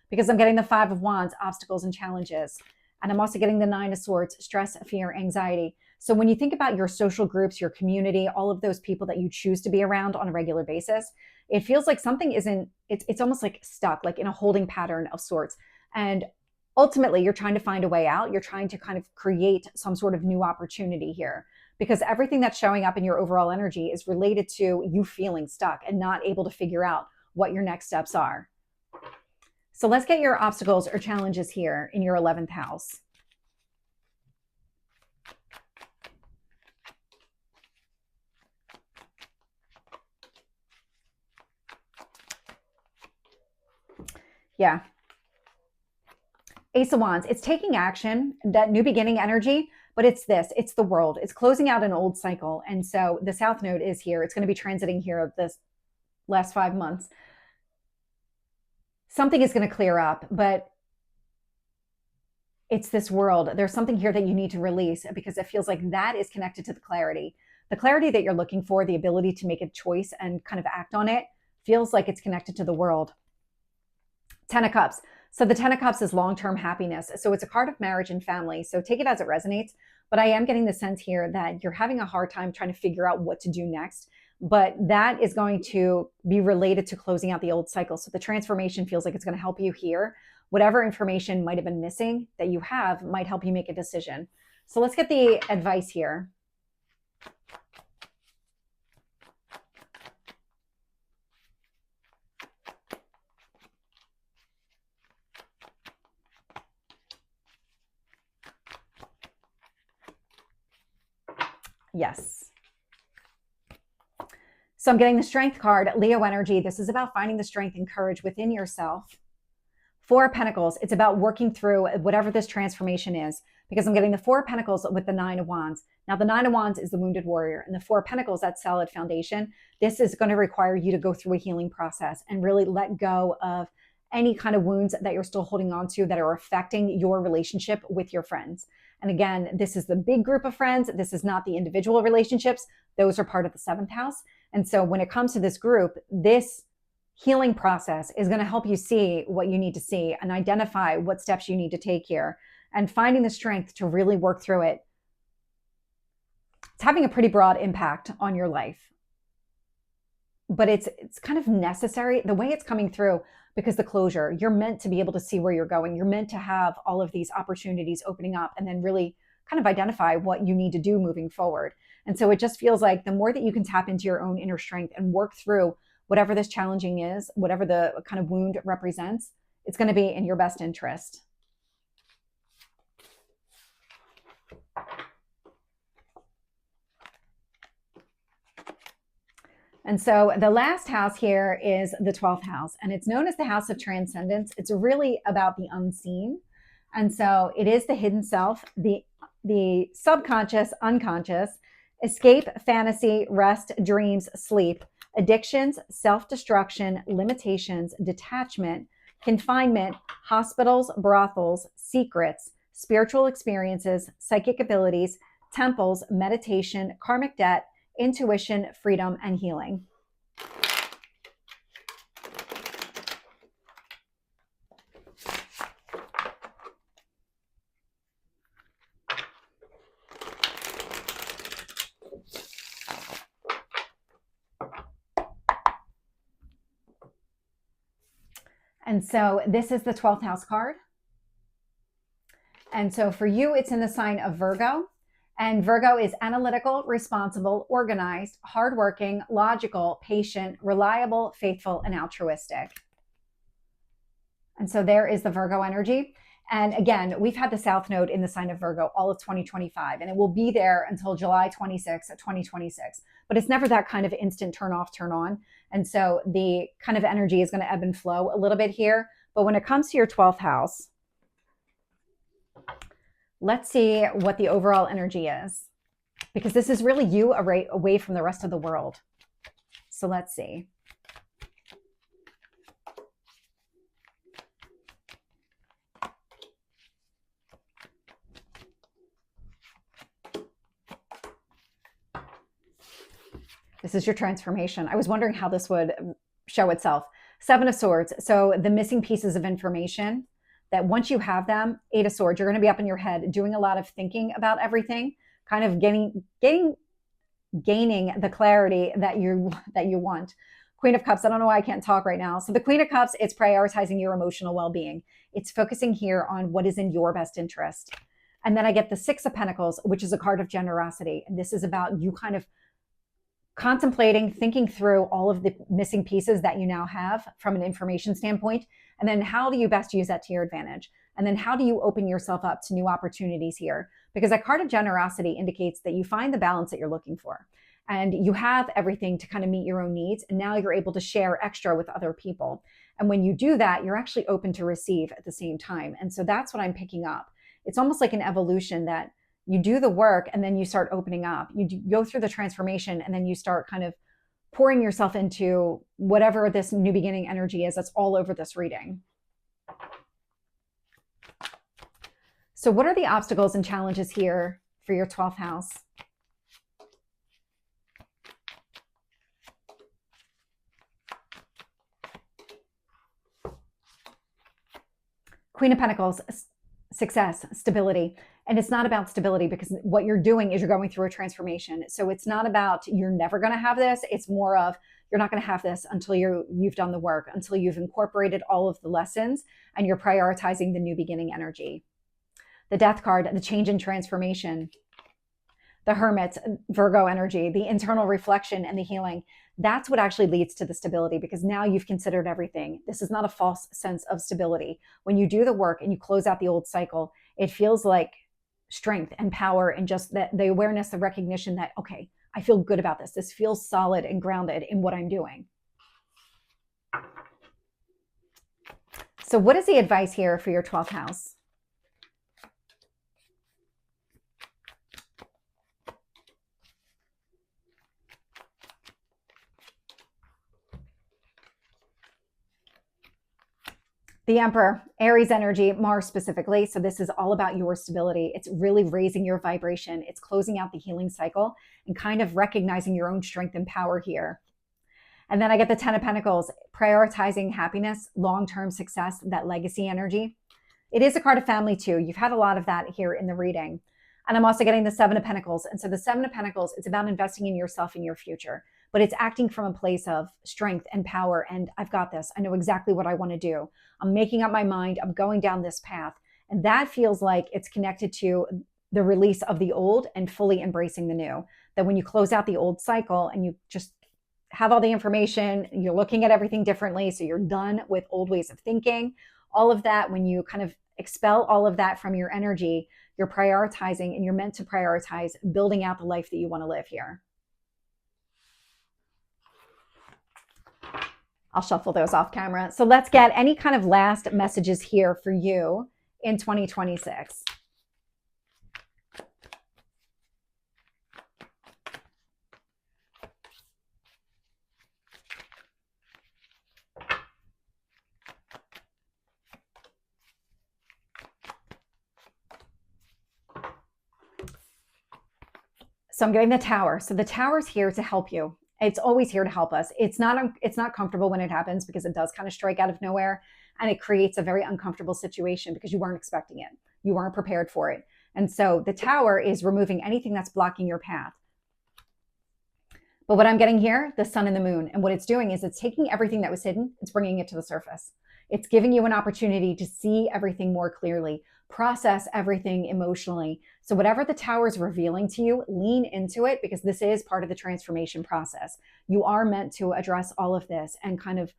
Because I'm getting the Five of Wands, obstacles and challenges. And I'm also getting the Nine of Swords, stress, fear, anxiety. So when you think about your social groups, your community, all of those people that you choose to be around on a regular basis, it feels like something isn't, it's almost like stuck, like in a holding pattern of sorts. And ultimately, you're trying to find a way out. You're trying to kind of create some sort of new opportunity here because everything that's showing up in your overall energy is related to you feeling stuck and not able to figure out what your next steps are. So let's get your obstacles or challenges here in your 11th house. Yeah. Ace of Wands. It's taking action, that new beginning energy, but it's it's the world. It's closing out an old cycle. And so the South Node is here. It's going to be transiting here this last 5 months. Something is going to clear up, but it's this world. There's something here that you need to release because it feels like that is connected to the clarity that you're looking for, the ability to make a choice and kind of act on it feels like it's connected to the world. 10 of Cups. So the 10 of Cups is long-term happiness. So it's a card of marriage and family. So take it as it resonates. But I am getting the sense here that you're having a hard time trying to figure out what to do next. But that is going to be related to closing out the old cycle. So the transformation feels like it's going to help you here. Whatever information might have been missing that you have might help you make a decision. So let's get the advice here. Yes. So I'm getting the Strength card, Leo energy. This is about finding the strength and courage within yourself. Four of Pentacles. It's about working through whatever this transformation is, because I'm getting the Four of Pentacles with the Nine of Wands. Now, the Nine of Wands is the wounded warrior, and the Four of Pentacles, that solid foundation. This is going to require you to go through a healing process and really let go of any kind of wounds that you're still holding on to that are affecting your relationship with your friends. And again, this is the big group of friends. This is not the individual relationships. Those are part of the 7th house. And so when it comes to this group, this healing process is going to help you see what you need to see and identify what steps you need to take here and finding the strength to really work through it. It's having a pretty broad impact on your life, but it's kind of necessary the way it's coming through, because the closure, you're meant to be able to see where you're going. You're meant to have all of these opportunities opening up and then really kind of identify what you need to do moving forward. And so it just feels like the more that you can tap into your own inner strength and work through whatever this challenging is, whatever the kind of wound represents, it's going to be in your best interest. And so the last house here is the 12th house, and it's known as the house of transcendence. It's really about the unseen. And so it is the hidden self, the subconscious, unconscious, escape, fantasy, rest, dreams, sleep, addictions, self-destruction, limitations, detachment, confinement, hospitals, brothels, secrets, spiritual experiences, psychic abilities, temples, meditation, karmic debt, intuition, freedom, and healing. And so this is the 12th house card. And so for you, it's in the sign of Virgo. And Virgo is analytical, responsible, organized, hardworking, logical, patient, reliable, faithful, and altruistic. And so there is the Virgo energy. And again, we've had the South Node in the sign of Virgo all of 2025, and it will be there until July 26th of 2026. But it's never that kind of instant turn off, turn on. And so the kind of energy is going to ebb and flow a little bit here. But when it comes to your 12th house, let's see what the overall energy is, because this is really you away from the rest of the world. So let's see. This is your transformation. I was wondering how this would show itself. Seven of Swords. So the missing pieces of information that once you have them, Eight of Swords, you're going to be up in your head doing a lot of thinking about everything, kind of gaining the clarity that you want. Queen of Cups. I don't know why I can't talk right now. So the Queen of Cups, it's prioritizing your emotional well-being. It's focusing here on what is in your best interest. And then I get the Six of Pentacles, which is a card of generosity. And this is about you kind of contemplating, thinking through all of the missing pieces that you now have from an information standpoint. And then how do you best use that to your advantage? And then how do you open yourself up to new opportunities here? Because that card of generosity indicates that you find the balance that you're looking for. And you have everything to kind of meet your own needs. And now you're able to share extra with other people. And when you do that, you're actually open to receive at the same time. And so that's what I'm picking up. It's almost like an evolution that you do the work and then you start opening up. You go through the transformation and then you start kind of pouring yourself into whatever this new beginning energy is that's all over this reading. So what are the obstacles and challenges here for your 12th house? Queen of Pentacles, success, stability. And it's not about stability, because what you're doing is you're going through a transformation. So it's not about you're never going to have this. It's more of you're not going to have this until you've done the work, until you've incorporated all of the lessons and you're prioritizing the new beginning energy. The Death card, the change and transformation. The Hermit, Virgo energy, the internal reflection and the healing. That's what actually leads to the stability, because now you've considered everything. This is not a false sense of stability. When you do the work and you close out the old cycle, it feels like strength and power, and just that the awareness, the recognition that, okay, I feel good about this. This feels solid and grounded in what I'm doing. So what is the advice here for your 12th house? The Emperor, Aries energy, Mars specifically. So this is all about your stability. It's really raising your vibration. It's closing out the healing cycle and kind of recognizing your own strength and power here. And then I get the Ten of Pentacles, prioritizing happiness, long-term success, that legacy energy. It is a card of family too. You've had a lot of that here in the reading. And I'm also getting the Seven of Pentacles. And so the Seven of Pentacles, it's about investing in yourself and your future, but it's acting from a place of strength and power. And I've got this. I know exactly what I want to do. I'm making up my mind. I'm going down this path. And that feels like it's connected to the release of the old and fully embracing the new. That when you close out the old cycle and you just have all the information, you're looking at everything differently. So you're done with old ways of thinking, all of that. When you kind of expel all of that from your energy, you're prioritizing, and you're meant to prioritize building out the life that you want to live here. I'll shuffle those off camera. So let's get any kind of last messages here for you in 2026. So I'm getting the Tower. So the Tower is here to help you. It's always here to help us. It's not comfortable when it happens, because it does kind of strike out of nowhere, and it creates a very uncomfortable situation because you weren't expecting it. You weren't prepared for it. And so the Tower is removing anything that's blocking your path. But what I'm getting here, the Sun and the Moon, and what it's doing is it's taking everything that was hidden, it's bringing it to the surface. It's giving you an opportunity to see everything more clearly, process everything emotionally. So whatever the Tower is revealing to you, lean into it, because this is part of the transformation process. You are meant to address all of this and kind of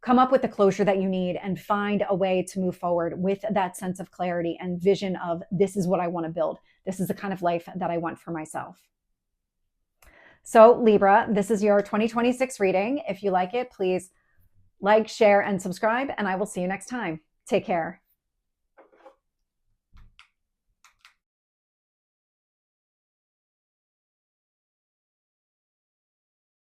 come up with the closure that you need and find a way to move forward with that sense of clarity and vision of this is what I want to build. This is the kind of life that I want for myself. So Libra, this is your 2026 reading. If you like it, please like, share, and subscribe, and I will see you next time. Take care.